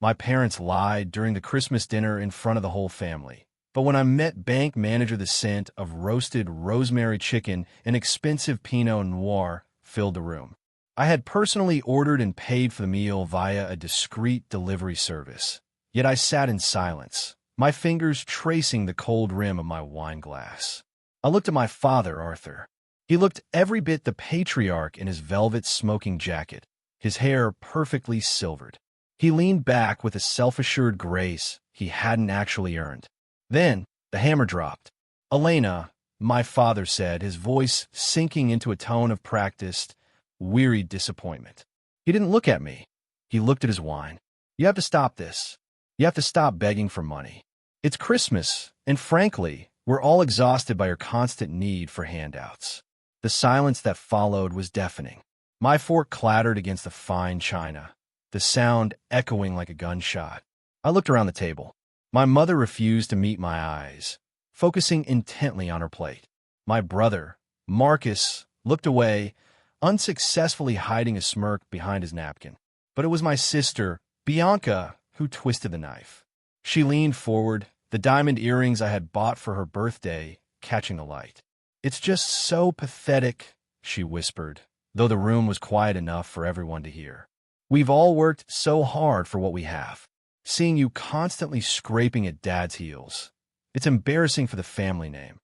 My parents lied during the Christmas dinner in front of the whole family. But when I met bank manager, the scent of roasted rosemary chicken and expensive Pinot Noir filled the room. I had personally ordered and paid for the meal via a discreet delivery service. Yet I sat in silence, my fingers tracing the cold rim of my wine glass. I looked at my father, Arthur. He looked every bit the patriarch in his velvet smoking jacket, his hair perfectly silvered. He leaned back with a self-assured grace he hadn't actually earned. Then the hammer dropped. "Elena," my father said, his voice sinking into a tone of practiced, wearied disappointment. He didn't look at me. He looked at his wine. "You have to stop this. You have to stop begging for money. It's Christmas, and frankly, we're all exhausted by your constant need for handouts." The silence that followed was deafening. My fork clattered against the fine china, the sound echoing like a gunshot. I looked around the table. My mother refused to meet my eyes, focusing intently on her plate. My brother, Marcus, looked away, unsuccessfully hiding a smirk behind his napkin. But it was my sister, Bianca, who twisted the knife. She leaned forward, the diamond earrings I had bought for her birthday catching the light. "It's just so pathetic," she whispered, though the room was quiet enough for everyone to hear. "We've all worked so hard for what we have. Seeing you constantly scraping at Dad's heels. It's embarrassing for the family name."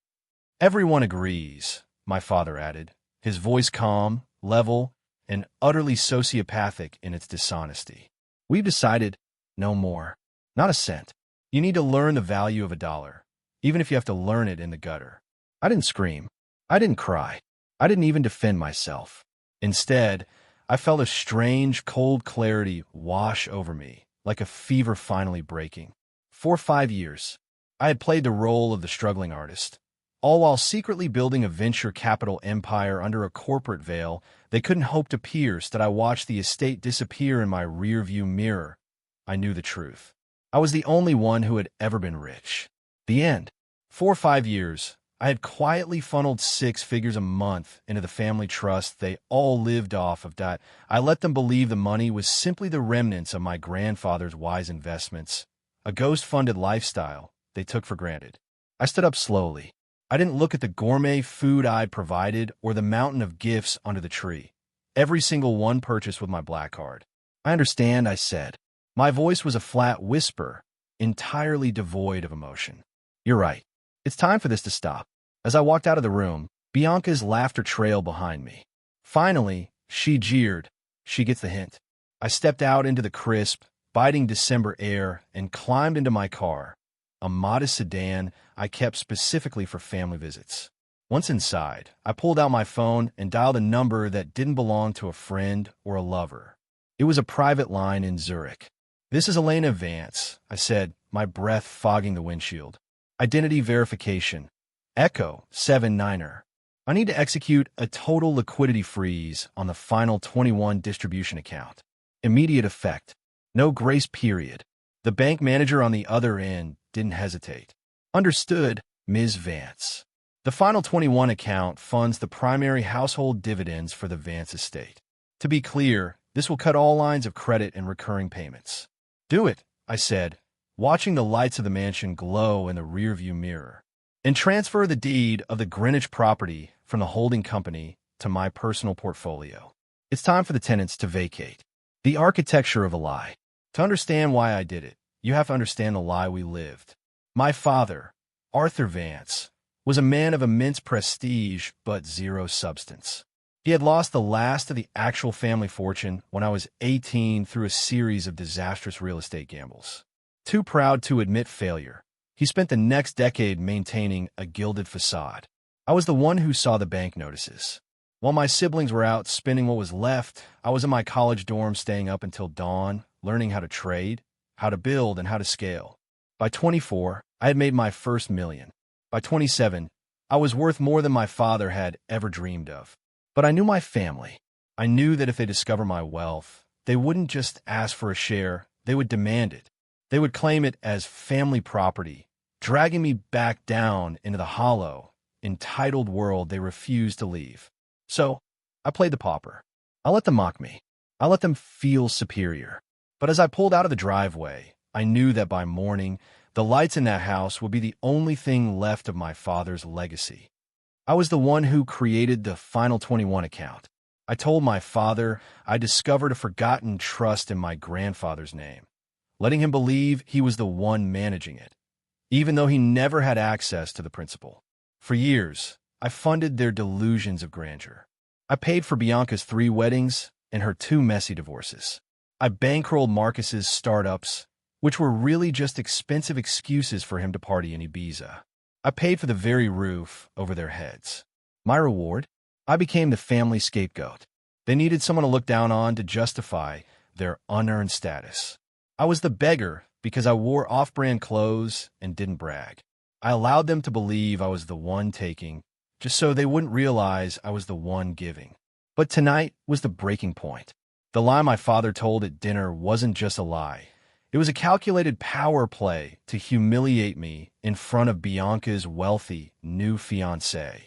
"Everyone agrees," my father added, his voice calm, level, and utterly sociopathic in its dishonesty. "We've decided no more. Not a cent. You need to learn the value of $1, even if you have to learn it in the gutter." I didn't scream. I didn't cry. I didn't even defend myself. Instead, I felt a strange, cold clarity wash over me, like a fever finally breaking. For 5 years, I had played the role of the struggling artist, all while secretly building a venture capital empire under a corporate veil they couldn't hope to pierce. That I watched the estate disappear in my rearview mirror. I knew the truth. I was the only one who had ever been rich. The end. For 5 years, I had quietly funneled 6 figures a month into the family trust they all lived off of. That I let them believe the money was simply the remnants of my grandfather's wise investments, a ghost-funded lifestyle they took for granted. I stood up slowly. I didn't look at the gourmet food I'd provided or the mountain of gifts under the tree, every single one purchased with my black card. "I understand," I said. My voice was a flat whisper, entirely devoid of emotion. "You're right. It's time for this to stop." As I walked out of the room, Bianca's laughter trailed behind me. Finally, she jeered. She gets the hint. I stepped out into the crisp, biting December air and climbed into my car, a modest sedan I kept specifically for family visits. Once inside, I pulled out my phone and dialed a number that didn't belong to a friend or a lover. It was a private line in Zurich. "This is Elena Vance," I said, my breath fogging the windshield. "Identity verification. Echo 79er. I need to execute a total liquidity freeze on the final 21 distribution account. Immediate effect. No grace period." The bank manager on the other end didn't hesitate. "Understood, Ms. Vance. The final 21 account funds the primary household dividends for the Vance estate. To be clear, this will cut all lines of credit and recurring payments." "Do it," I said, watching the lights of the mansion glow in the rearview mirror. "And transfer the deed of the Greenwich property from the holding company to my personal portfolio. It's time for the tenants to vacate." The architecture of a lie. To understand why I did it, you have to understand the lie we lived. My father, Arthur Vance, was a man of immense prestige but zero substance. He had lost the last of the actual family fortune when I was 18 through a series of disastrous real estate gambles. Too proud to admit failure, he spent the next decade maintaining a gilded facade. I was the one who saw the bank notices. While my siblings were out spending what was left, I was in my college dorm staying up until dawn, learning how to trade, how to build, and how to scale. By 24, I had made my first million. By 27, I was worth more than my father had ever dreamed of. But I knew my family. I knew that if they discovered my wealth, they wouldn't just ask for a share, they would demand it. They would claim it as family property, dragging me back down into the hollow, entitled world they refused to leave. So, I played the pauper. I let them mock me. I let them feel superior. But as I pulled out of the driveway, I knew that by morning, the lights in that house would be the only thing left of my father's legacy. I was the one who created the Final 21 account. I told my father I discovered a forgotten trust in my grandfather's name, letting him believe he was the one managing it, even though he never had access to the principal. For years, I funded their delusions of grandeur. I paid for Bianca's 3 weddings and her 2 messy divorces. I bankrolled Marcus's startups, which were really just expensive excuses for him to party in Ibiza. I paid for the very roof over their heads. My reward? I became the family scapegoat. They needed someone to look down on to justify their unearned status. I was the beggar because I wore off-brand clothes and didn't brag. I allowed them to believe I was the one taking, just so they wouldn't realize I was the one giving. But tonight was the breaking point. The lie my father told at dinner wasn't just a lie. It was a calculated power play to humiliate me in front of Bianca's wealthy new fiancé.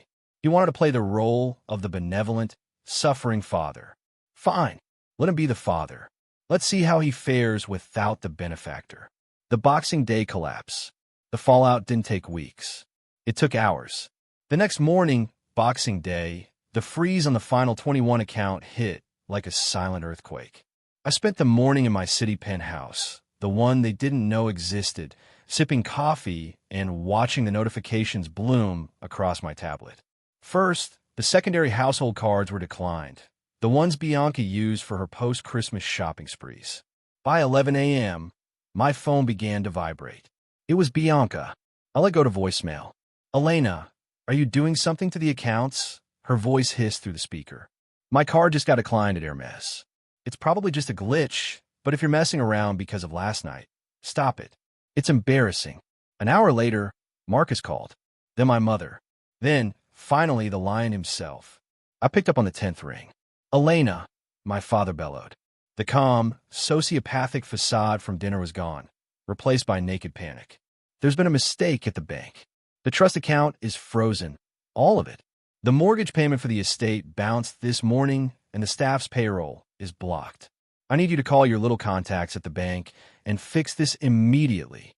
He wanted to play the role of the benevolent, suffering father. Fine, let him be the father. Let's see how he fares without the benefactor. The Boxing Day collapse. The fallout didn't take weeks. It took hours. The next morning, Boxing Day, the freeze on the Final 21 account hit like a silent earthquake. I spent the morning in my city penthouse, the one they didn't know existed, sipping coffee and watching the notifications bloom across my tablet. First, the secondary household cards were declined, the ones Bianca used for her post-Christmas shopping sprees. By 11 a.m., my phone began to vibrate. It was Bianca. I let go to voicemail. "Elena, are you doing something to the accounts?" Her voice hissed through the speaker. "My card just got declined at Hermes. It's probably just a glitch, but if you're messing around because of last night, stop it. It's embarrassing." An hour later, Marcus called. Then my mother. Then, finally, the lion himself. I picked up on the 10th ring. "Elena," my father bellowed. The calm, sociopathic facade from dinner was gone, replaced by naked panic. "There's been a mistake at the bank. The trust account is frozen. All of it. The mortgage payment for the estate bounced this morning, and the staff's payroll is blocked. I need you to call your little contacts at the bank and fix this immediately."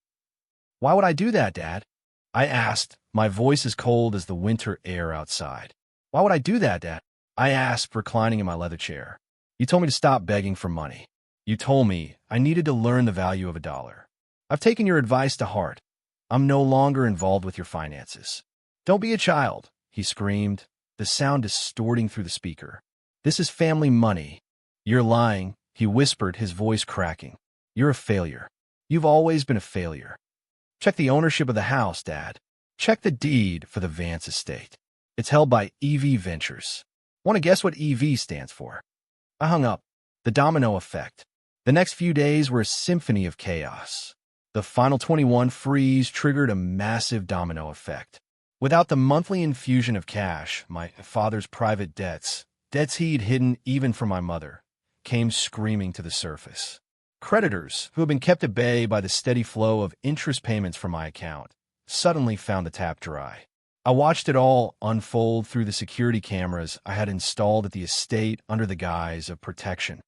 "Why would I do that, Dad?" I asked, my voice as cold as the winter air outside. "Why would I do that, Dad?" I asked, reclining in my leather chair. "You told me to stop begging for money. You told me I needed to learn the value of $1. I've taken your advice to heart. I'm no longer involved with your finances." "Don't be a child," he screamed, the sound distorting through the speaker. "This is family money." "You're lying," he whispered, his voice cracking. "You're a failure. You've always been a failure. Check the ownership of the house, Dad. Check the deed for the Vance estate. It's held by EV Ventures. Want to guess what EV stands for?" I hung up. The domino effect. The next few days were a symphony of chaos. The Final 21 freeze triggered a massive domino effect. Without the monthly infusion of cash, my father's private debts he'd hidden even from my mother, came screaming to the surface. Creditors, who had been kept at bay by the steady flow of interest payments from my account, suddenly found the tap dry. I watched it all unfold through the security cameras I had installed at the estate under the guise of protection.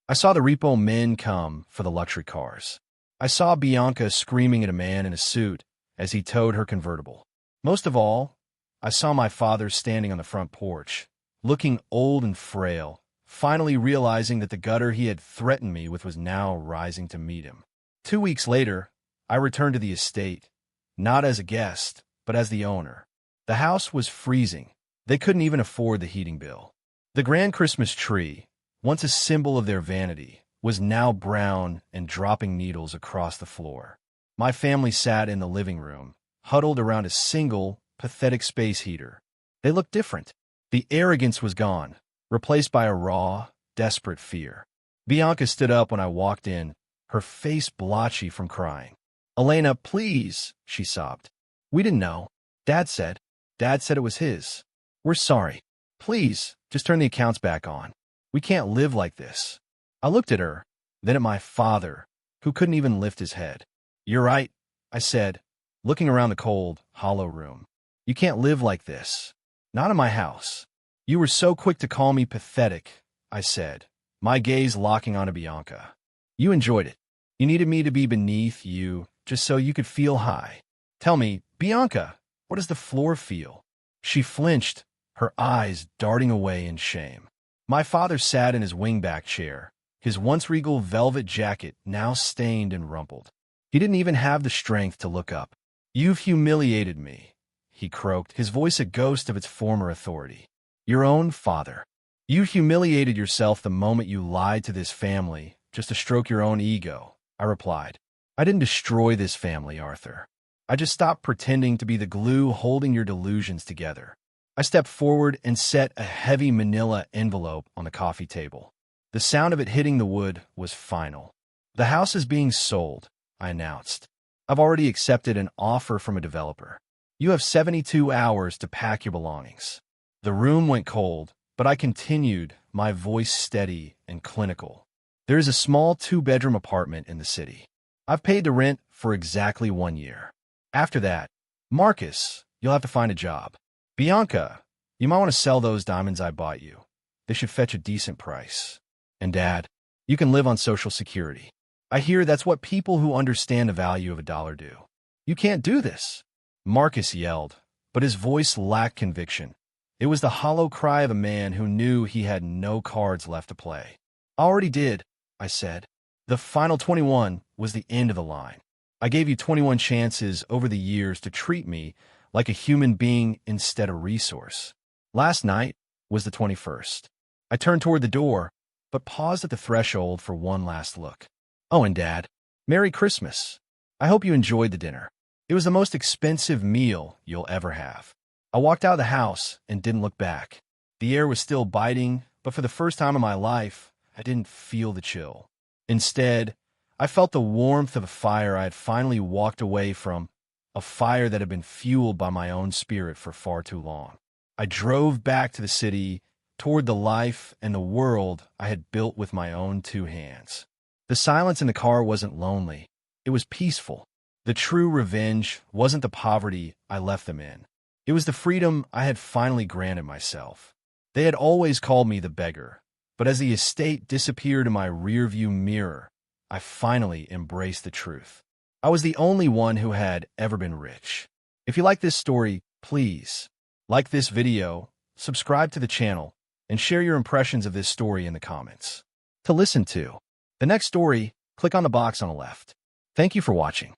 I saw the repo men come for the luxury cars. I saw Bianca screaming at a man in a suit as he towed her convertible. Most of all, I saw my father standing on the front porch, looking old and frail, finally realizing that the gutter he had threatened me with was now rising to meet him. 2 weeks later, I returned to the estate, not as a guest, but as the owner. The house was freezing. They couldn't even afford the heating bill. The grand Christmas tree, once a symbol of their vanity, was now brown and dropping needles across the floor. My family sat in the living room, huddled around a single, pathetic space heater. They looked different. The arrogance was gone, replaced by a raw, desperate fear. Bianca stood up when I walked in, her face blotchy from crying. "Elena, please," she sobbed. "We didn't know. Dad said it was his. We're sorry. Please, just turn the accounts back on. We can't live like this." I looked at her, then at my father, who couldn't even lift his head. "You're right," I said, looking around the cold, hollow room. "You can't live like this. Not in my house." "You were so quick to call me pathetic," I said, my gaze locking onto Bianca. You enjoyed it. You needed me to be beneath you just so you could feel high. Tell me, Bianca, what does the floor feel? She flinched, her eyes darting away in shame. My father sat in his wingback chair, his once regal velvet jacket now stained and rumpled. He didn't even have the strength to look up. You've humiliated me, he croaked, his voice a ghost of its former authority. Your own father. You humiliated yourself the moment you lied to this family just to stroke your own ego, I replied. I didn't destroy this family, Arthur. I just stopped pretending to be the glue holding your delusions together. I stepped forward and set a heavy manila envelope on the coffee table. The sound of it hitting the wood was final. The house is being sold, I announced. I've already accepted an offer from a developer. You have 72 hours to pack your belongings. The room went cold, but I continued, my voice steady and clinical. There is a small 2-bedroom apartment in the city. I've paid the rent for exactly 1 year. After that, Marcus, you'll have to find a job. Bianca, you might want to sell those diamonds I bought you. They should fetch a decent price. And Dad, you can live on Social Security. I hear that's what people who understand the value of a dollar do. You can't do this, Marcus yelled, but his voice lacked conviction. It was the hollow cry of a man who knew he had no cards left to play. I already did, I said. The final 21 was the end of the line. I gave you 21 chances over the years to treat me like a human being instead of resource. Last night was the 21st. I turned toward the door, but paused at the threshold for one last look. Oh, and Dad, Merry Christmas. I hope you enjoyed the dinner. It was the most expensive meal you'll ever have. I walked out of the house and didn't look back. The air was still biting, but for the first time in my life, I didn't feel the chill. Instead, I felt the warmth of a fire I had finally walked away from, a fire that had been fueled by my own spirit for far too long. I drove back to the city, toward the life and the world I had built with my own 2 hands. The silence in the car wasn't lonely. It was peaceful. The true revenge wasn't the poverty I left them in. It was the freedom I had finally granted myself. They had always called me the beggar, but as the estate disappeared in my rearview mirror, I finally embraced the truth. I was the only one who had ever been rich. If you like this story, please like this video, subscribe to the channel, and share your impressions of this story in the comments. To listen to the next story, click on the box on the left. Thank you for watching.